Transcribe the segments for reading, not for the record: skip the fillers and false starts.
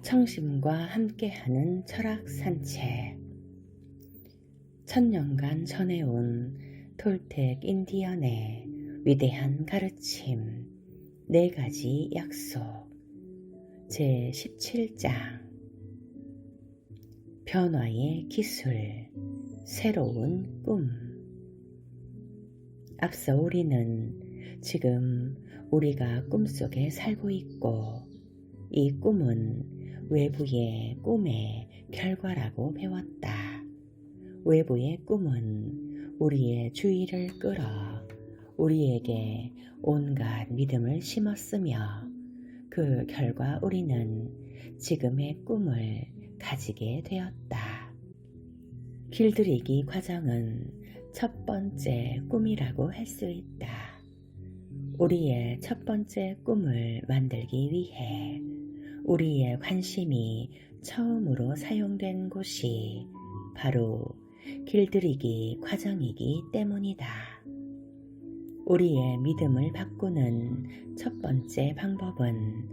청심과 함께하는 철학 산책. 천년간 전해온 톨텍 인디언의 위대한 가르침, 4가지 약속. 제17장. 변화의 기술, 새로운 꿈. 앞서 우리는 지금 우리가 꿈속에 살고 있고, 이 꿈은 외부의 꿈의 결과라고 배웠다. 외부의 꿈은 우리의 주의를 끌어 우리에게 온갖 믿음을 심었으며, 그 결과 우리는 지금의 꿈을 가지게 되었다. 길들이기 과정은 첫 번째 꿈이라고 할 수 있다. 우리의 첫 번째 꿈을 만들기 위해 우리의 관심이 처음으로 사용된 곳이 바로 길들이기 과정이기 때문이다. 우리의 믿음을 바꾸는 첫 번째 방법은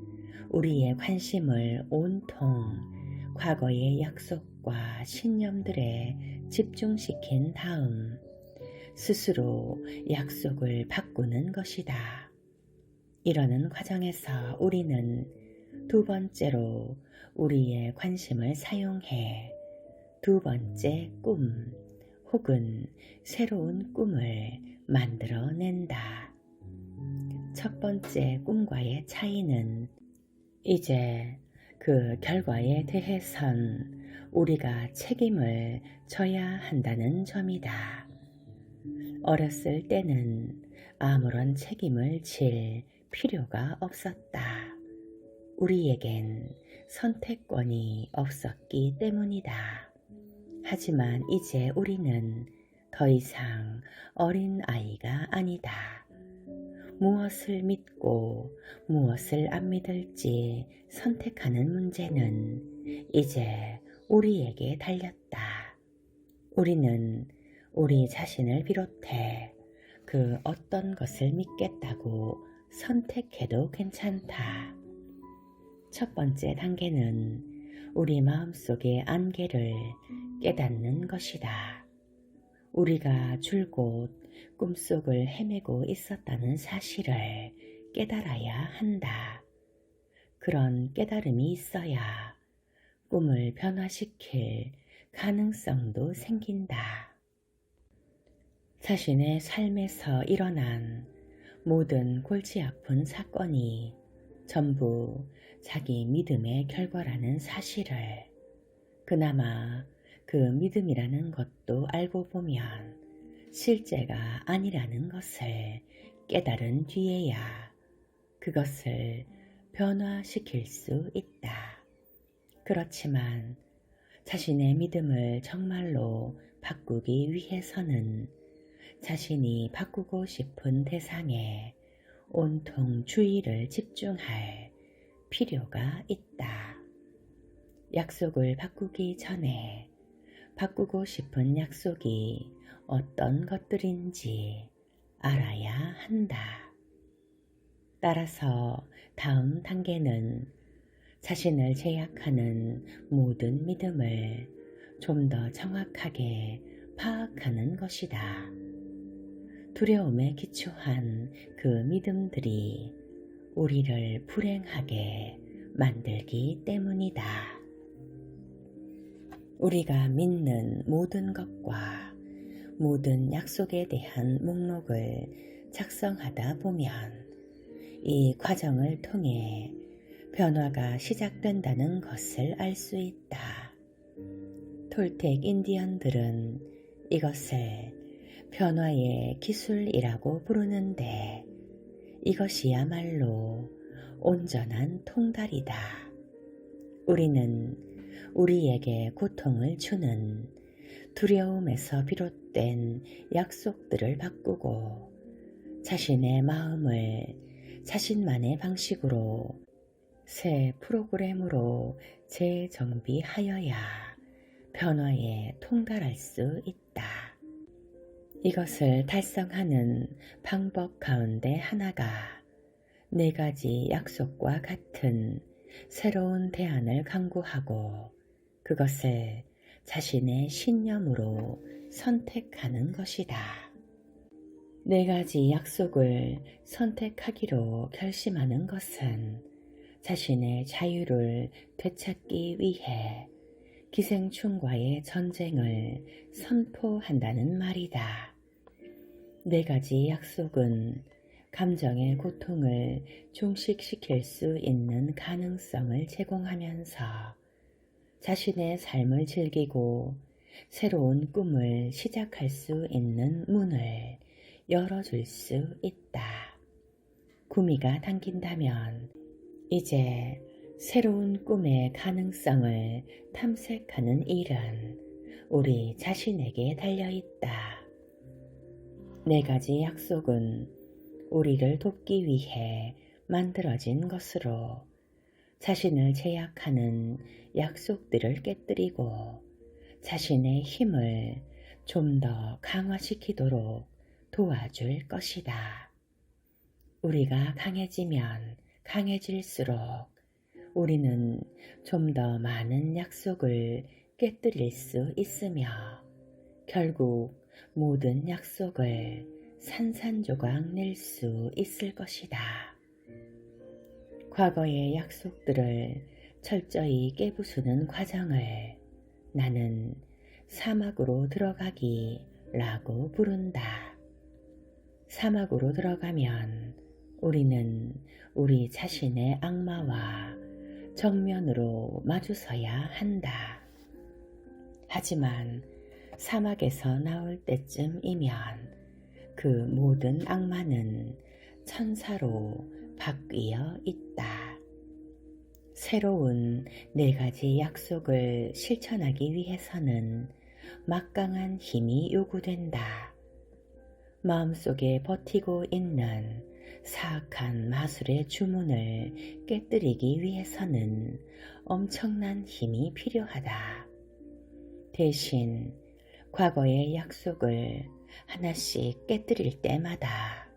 우리의 관심을 온통 과거의 약속과 신념들에 집중시킨 다음 스스로 약속을 바꾸는 것이다. 이러는 과정에서 우리는 두 번째로 우리의 관심을 사용해 두 번째 꿈 혹은 새로운 꿈을 만들어낸다. 첫 번째 꿈과의 차이는 이제 그 결과에 대해선 우리가 책임을 져야 한다는 점이다. 어렸을 때는 아무런 책임을 질 필요가 없었다. 우리에겐 선택권이 없었기 때문이다. 하지만 이제 우리는 더 이상 어린 아이가 아니다. 무엇을 믿고 무엇을 안 믿을지 선택하는 문제는 이제 우리에게 달렸다. 우리는 우리 자신을 비롯해 그 어떤 것을 믿겠다고 선택해도 괜찮다. 첫 번째 단계는 우리 마음속의 안개를 깨닫는 것이다. 우리가 줄곧 꿈속을 헤매고 있었다는 사실을 깨달아야 한다. 그런 깨달음이 있어야 꿈을 변화시킬 가능성도 생긴다. 자신의 삶에서 일어난 모든 골치 아픈 사건이 전부 자기 믿음의 결과라는 사실을, 그나마 그 믿음이라는 것도 알고 보면 실제가 아니라는 것을 깨달은 뒤에야 그것을 변화시킬 수 있다. 그렇지만 자신의 믿음을 정말로 바꾸기 위해서는 자신이 바꾸고 싶은 대상에 온통 주의를 집중할 필요가 있다. 약속을 바꾸기 전에 바꾸고 싶은 약속이 어떤 것들인지 알아야 한다. 따라서 다음 단계는 자신을 제약하는 모든 믿음을 좀 더 정확하게 파악하는 것이다. 두려움에 기초한 그 믿음들이 우리를 불행하게 만들기 때문이다. 우리가 믿는 모든 것과 모든 약속에 대한 목록을 작성하다 보면 이 과정을 통해 변화가 시작된다는 것을 알 수 있다. 톨텍 인디언들은 이것을 변화의 기술이라고 부르는데, 이것이야말로 온전한 통달이다. 우리는 우리에게 고통을 주는 두려움에서 비롯된 약속들을 바꾸고 자신의 마음을 자신만의 방식으로 새 프로그램으로 재정비하여야 변화에 통달할 수 있다. 이것을 달성하는 방법 가운데 하나가 4가지 약속과 같은 새로운 대안을 강구하고 그것을 자신의 신념으로 선택하는 것이다. 네 가지 약속을 선택하기로 결심하는 것은 자신의 자유를 되찾기 위해 기생충과의 전쟁을 선포한다는 말이다. 네 가지 약속은 감정의 고통을 종식시킬 수 있는 가능성을 제공하면서 자신의 삶을 즐기고 새로운 꿈을 시작할 수 있는 문을 열어줄 수 있다. 구미가 당긴다면 이제 새로운 꿈의 가능성을 탐색하는 일은 우리 자신에게 달려있다. 네 가지 약속은 우리를 돕기 위해 만들어진 것으로 자신을 제약하는 약속들을 깨뜨리고 자신의 힘을 좀 더 강화시키도록 도와줄 것이다. 우리가 강해지면 강해질수록 우리는 좀 더 많은 약속을 깨뜨릴 수 있으며 결국 모든 약속을 산산조각 낼 수 있을 것이다. 과거의 약속들을 철저히 깨부수는 과정을 나는 사막으로 들어가기라고 부른다. 사막으로 들어가면 우리는 우리 자신의 악마와 정면으로 마주서야 한다. 하지만 사막에서 나올 때쯤이면 그 모든 악마는 천사로 바뀌어 있다. 새로운 네 가지 약속을 실천하기 위해서는 막강한 힘이 요구된다. 마음속에 버티고 있는 사악한 마술의 주문을 깨뜨리기 위해서는 엄청난 힘이 필요하다. 대신 과거의 약속을 하나씩 깨뜨릴 때마다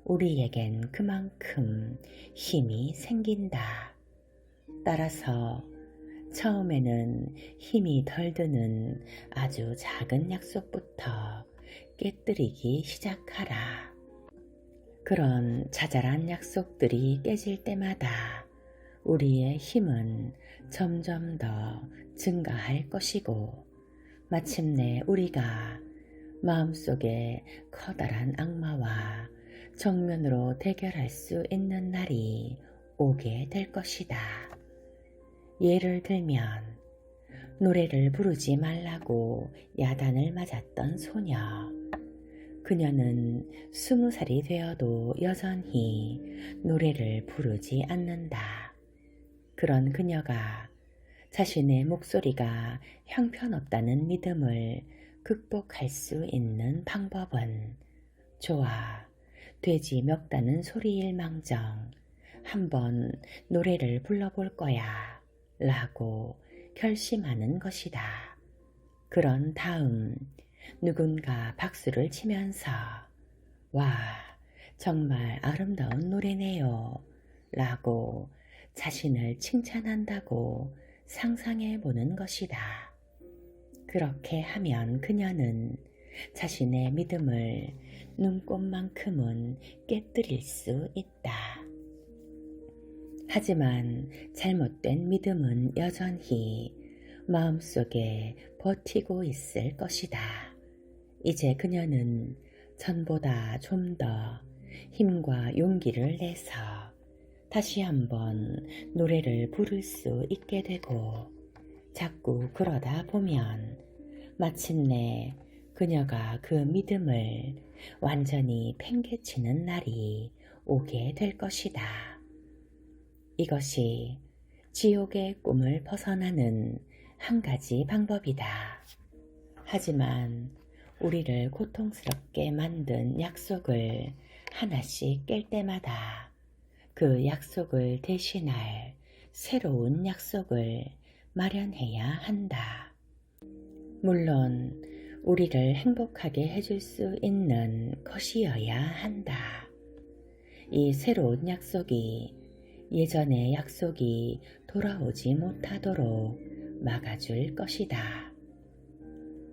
우리에겐 그만큼 힘이 생긴다. 따라서 처음에는 힘이 덜 드는 아주 작은 약속부터 깨뜨리기 시작하라. 그런 자잘한 약속들이 깨질 때마다 우리의 힘은 점점 더 증가할 것이고 마침내 우리가 마음속에 커다란 악마와 정면으로 대결할 수 있는 날이 오게 될 것이다. 예를 들면 노래를 부르지 말라고 야단을 맞았던 소녀. 그녀는 20살이 되어도 여전히 노래를 부르지 않는다. 그런 그녀가 자신의 목소리가 형편없다는 믿음을 극복할 수 있는 방법은 좋아, 돼지 멱다는 소리일망정 한번 노래를 불러볼 거야 라고 결심하는 것이다. 그런 다음 누군가 박수를 치면서 와, 정말 아름다운 노래네요 라고 자신을 칭찬한다고 상상해 보는 것이다. 그렇게 하면 그녀는 자신의 믿음을 눈꽃만큼은 깨뜨릴 수 있다. 하지만 잘못된 믿음은 여전히 마음속에 버티고 있을 것이다. 이제 그녀는 전보다 좀 더 힘과 용기를 내서 다시 한번 노래를 부를 수 있게 되고 자꾸 그러다 보면 마침내 그녀가 그 믿음을 완전히 팽개치는 날이 오게 될 것이다. 이것이 지옥의 꿈을 벗어나는 한 가지 방법이다. 하지만 우리를 고통스럽게 만든 약속을 하나씩 깰 때마다 그 약속을 대신할 새로운 약속을 마련해야 한다. 물론 우리를 행복하게 해줄 수 있는 것이어야 한다. 이 새로운 약속이 예전의 약속이 돌아오지 못하도록 막아줄 것이다.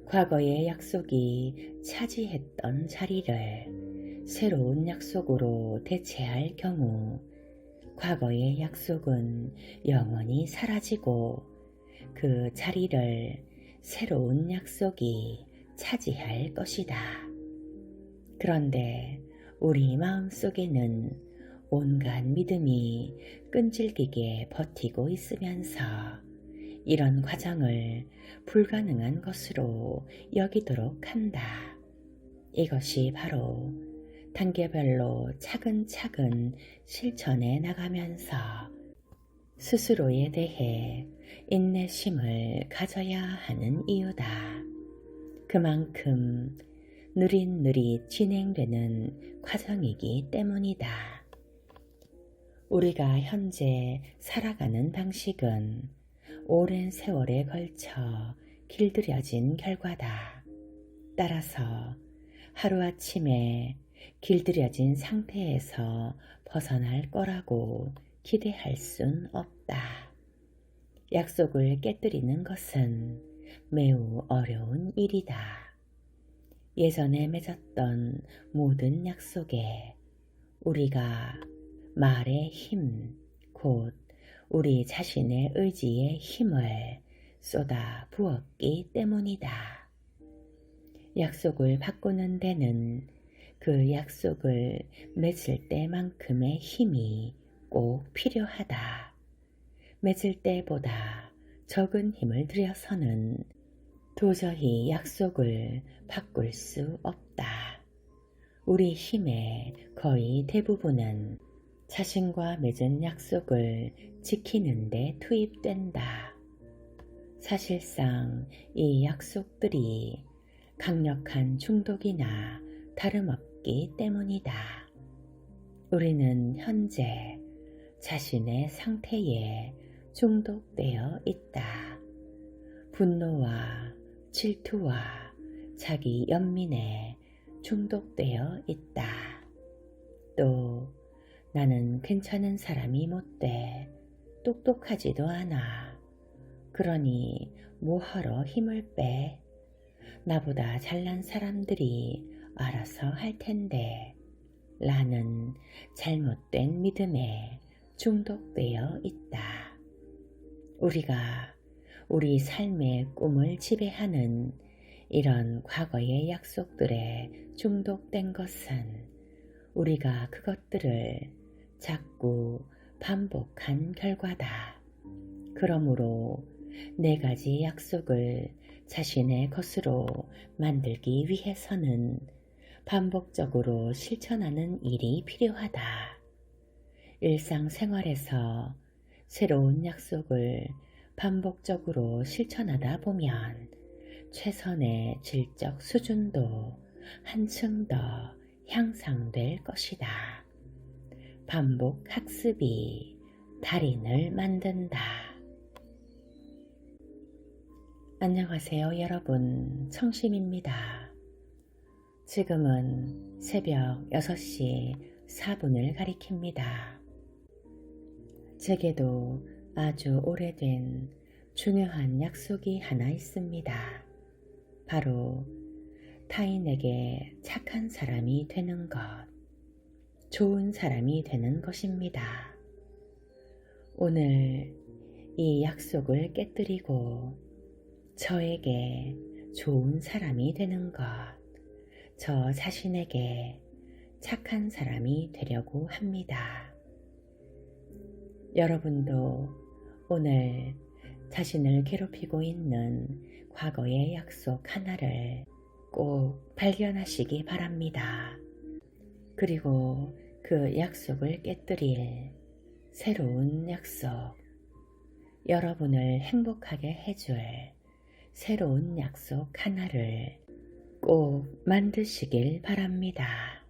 과거의 약속이 차지했던 자리를 새로운 약속으로 대체할 경우 과거의 약속은 영원히 사라지고 그 자리를 새로운 약속이 차지할 것이다. 그런데 우리 마음속에는 온갖 믿음이 끈질기게 버티고 있으면서 이런 과정을 불가능한 것으로 여기도록 한다. 이것이 바로 단계별로 차근차근 실천해 나가면서 스스로에 대해 인내심을 가져야 하는 이유다. 그만큼 느릿느릿 진행되는 과정이기 때문이다. 우리가 현재 살아가는 방식은 오랜 세월에 걸쳐 길들여진 결과다. 따라서 하루아침에 길들여진 상태에서 벗어날 거라고 기대할 순 없다. 약속을 깨뜨리는 것은 매우 어려운 일이다. 예전에 맺었던 모든 약속에 우리가 말의 힘, 곧 우리 자신의 의지의 힘을 쏟아 부었기 때문이다. 약속을 바꾸는 데는 그 약속을 맺을 때만큼의 힘이 꼭 필요하다. 맺을 때보다 적은 힘을 들여서는 도저히 약속을 바꿀 수 없다. 우리 힘의 거의 대부분은 자신과 맺은 약속을 지키는 데 투입된다. 사실상 이 약속들이 강력한 중독이나 다름없기 때문이다. 우리는 현재 자신의 상태에 중독되어 있다. 분노와 질투와 자기 연민에 중독되어 있다. 또 나는 괜찮은 사람이 못돼 똑똑하지도 않아. 그러니 뭐하러 힘을 빼? 나보다 잘난 사람들이 알아서 할 텐데 라는 잘못된 믿음에 중독되어 있다. 우리가 우리 삶의 꿈을 지배하는 이런 과거의 약속들에 중독된 것은 우리가 그것들을 자꾸 반복한 결과다. 그러므로 4가지 약속을 자신의 것으로 만들기 위해서는 반복적으로 실천하는 일이 필요하다. 일상생활에서 새로운 약속을 반복적으로 실천하다 보면 최선의 질적 수준도 한층 더 향상될 것이다. 반복 학습이 달인을 만든다. 안녕하세요 여러분, 청심입니다. 지금은 새벽 6시 4분을 가리킵니다. 제게도 아주 오래된 중요한 약속이 하나 있습니다. 바로 타인에게 착한 사람이 되는 것, 좋은 사람이 되는 것입니다. 오늘 이 약속을 깨뜨리고 저에게 좋은 사람이 되는 것, 저 자신에게 착한 사람이 되려고 합니다. 여러분도 오늘 자신을 괴롭히고 있는 과거의 약속 하나를 꼭 발견하시기 바랍니다. 그리고 그 약속을 깨뜨릴 새로운 약속, 여러분을 행복하게 해줄 새로운 약속 하나를 꼭 만드시길 바랍니다.